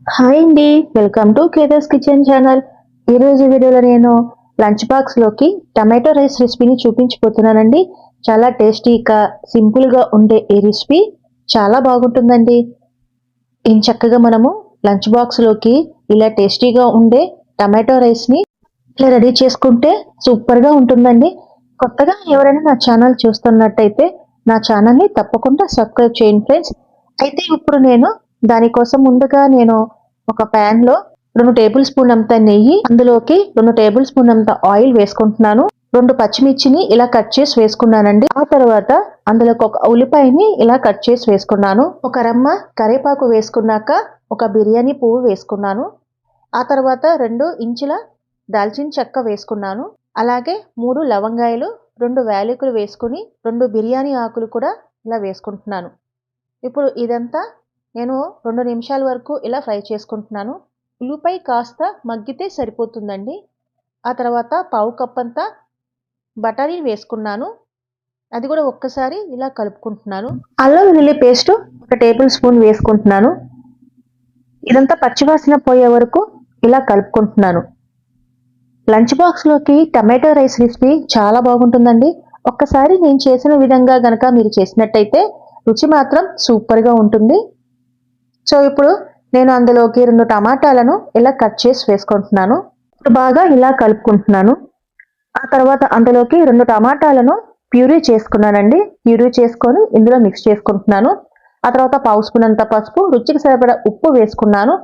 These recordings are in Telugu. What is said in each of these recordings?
హాయ్ అండి, వెల్కమ్ టు కేదార్స్ కిచెన్ ఛానల్. ఈరోజు వీడియోలో నేను లంచ్ బాక్స్లోకి టమాటో రైస్ రెసిపీని చూపించబోతున్నానండి. చాలా టేస్టీగా సింపుల్గా ఉండే ఈ రెసిపీ చాలా బాగుంటుందండి. ఏం చక్కగా మనము లంచ్ బాక్స్లోకి ఇలా టేస్టీగా ఉండే టమాటో రైస్ని ఇలా రెడీ చేసుకుంటే సూపర్గా ఉంటుందండి. కొత్తగా ఎవరైనా నా ఛానల్ చూస్తున్నట్టయితే నా ఛానల్ని తప్పకుండా సబ్స్క్రైబ్ చేయండి ఫ్రెండ్స్. అయితే ఇప్పుడు నేను దానికోసం ముందుగా నేను ఒక ప్యాన్ లో 2 టేబుల్ స్పూన్ అంత నెయ్యి, అందులోకి 2 టేబుల్ స్పూన్ అంత ఆయిల్ వేసుకుంటున్నాను. 2 పచ్చిమిర్చిని ఇలా కట్ చేసి వేసుకున్నానండి. ఆ తర్వాత అందులోకి ఒక ఉల్లిపాయని ఇలా కట్ చేసి వేసుకున్నాను. ఒక రమ్మ కరివేపాకు వేసుకున్నాక ఒక బిర్యానీ పువ్వు వేసుకున్నాను. ఆ తర్వాత 2 ఇంచుల దాల్చిన చెక్క వేసుకున్నాను. అలాగే 3 లవంగాయలు, 2 యాలకులు వేసుకుని 2 బిర్యానీ ఆకులు కూడా ఇలా వేసుకుంటున్నాను. ఇప్పుడు ఇదంతా నేను 2 నిమిషాల వరకు ఇలా ఫ్రై చేసుకుంటున్నాను. ఉల్లిపాయ కాస్త మగ్గితే సరిపోతుందండి. ఆ తర్వాత పావు కప్ అంతా బఠానీ వేసుకున్నాను. అది కూడా ఒక్కసారి ఇలా కలుపుకుంటున్నాను. అల్లం వెల్లుల్లి పేస్ట్ 1 టేబుల్ స్పూన్ వేసుకుంటున్నాను. ఇదంతా పచ్చివాసన పోయే వరకు ఇలా కలుపుకుంటున్నాను. లంచ్ బాక్స్లోకి టమాటో రైస్ రెసిపీ చాలా బాగుంటుందండి. ఒక్కసారి నేను చేసిన విధంగా గనక మీరు చేసినట్టయితే రుచి మాత్రం సూపర్గా ఉంటుంది. సో ఇప్పుడు నేను అందులోకి 2 టమాటాలను ఇలా కట్ చేసి వేసుకుంటున్నాను. బాగా ఇలా కలుపుకుంటున్నాను. ఆ తర్వాత అందులోకి 2 టమాటాలను ప్యూరీ చేసుకున్నానండి. ప్యూరీ చేసుకొని ఇందులో మిక్స్ చేసుకుంటున్నాను. ఆ తర్వాత పావు స్పూన్ అంత పసుపు, రుచికి సరిపడా ఉప్పు వేసుకున్నాను.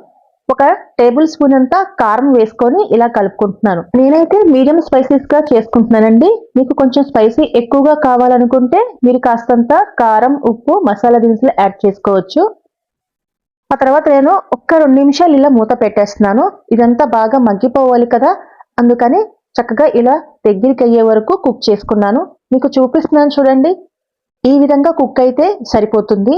1 టేబుల్ స్పూన్ అంతా కారం వేసుకొని ఇలా కలుపుకుంటున్నాను. నేనైతే మీడియం స్పైసీస్గా చేసుకుంటున్నానండి. మీకు కొంచెం స్పైసీ ఎక్కువగా కావాలనుకుంటే మీరు కాస్తంత కారం, ఉప్పు, మసాలా దినుసులు యాడ్ చేసుకోవచ్చు. ఆ తర్వాత నేను 2 నిమిషాలు ఇలా మూత పెట్టేస్తున్నాను. ఇదంతా బాగా మగ్గిపోవాలి కదా, అందుకని చక్కగా ఇలా దగ్గరికి అయ్యే వరకు కుక్ చేసుకున్నాను. మీకు చూపిస్తున్నాను చూడండి, ఈ విధంగా కుక్ అయితే సరిపోతుంది.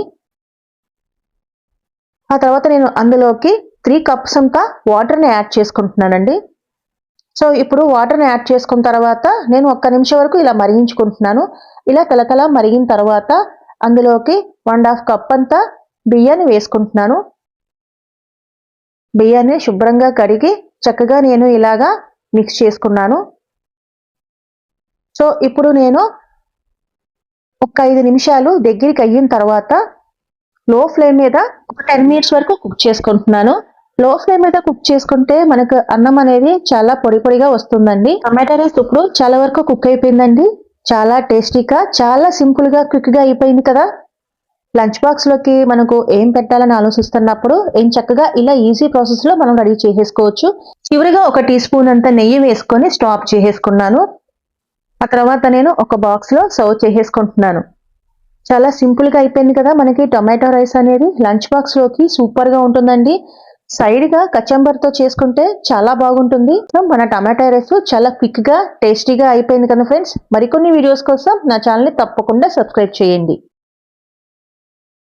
ఆ తర్వాత నేను అందులోకి 3 కప్స్ అంతా వాటర్ని యాడ్ చేసుకుంటున్నానండి. సో ఇప్పుడు వాటర్ని యాడ్ చేసుకున్న తర్వాత నేను 1 నిమిషం వరకు ఇలా మరిగించుకుంటున్నాను. ఇలా తలతల మరిగిన తర్వాత అందులోకి 1.5 కప్ అంతా బియ్యాన్ని వేసుకుంటున్నాను. బియ్యాన్ని శుభ్రంగా కడిగి చక్కగా నేను ఇలాగా మిక్స్ చేసుకున్నాను. సో ఇప్పుడు నేను 5 నిమిషాలు దగ్గరికి అయిన తర్వాత లో ఫ్లేమ్ మీద 10 మినిట్స్ వరకు కుక్ చేసుకుంటున్నాను. లో ఫ్లేమ్ మీద కుక్ చేసుకుంటే మనకు అన్నం అనేది చాలా పొడి పొడిగా వస్తుందండి. టమాటా రైస్ ఇప్పుడు చాలా వరకు కుక్ అయిపోయిందండి. చాలా టేస్టీగా, చాలా సింపుల్గా, క్విక్గా అయిపోయింది కదా. లంచ్ బాక్స్లోకి మనకు ఏం పెట్టాలని ఆలోచిస్తున్నప్పుడు ఏం చక్కగా ఇలా ఈజీ ప్రాసెస్లో మనం రెడీ చేసేసుకోవచ్చు. చివరిగా 1 టీ స్పూన్ అంత నెయ్యి వేసుకొని స్టాప్ చేసేసుకున్నాను. ఆ తర్వాత నేను ఒక బాక్స్లో సర్వ్ చేసేసుకుంటున్నాను. చాలా సింపుల్గా అయిపోయింది కదా మనకి టొమాటో రైస్ అనేది. లంచ్ బాక్స్లోకి సూపర్గా ఉంటుందండి. సైడ్గా కచంబర్తో చేసుకుంటే చాలా బాగుంటుంది. సో మన టమాటో రైస్ చాలా క్విక్గా, టేస్టీగా అయిపోయింది కదా ఫ్రెండ్స్. మరికొన్ని వీడియోస్ కోసం నా ఛానల్ని తప్పకుండా సబ్స్క్రైబ్ చేయండి.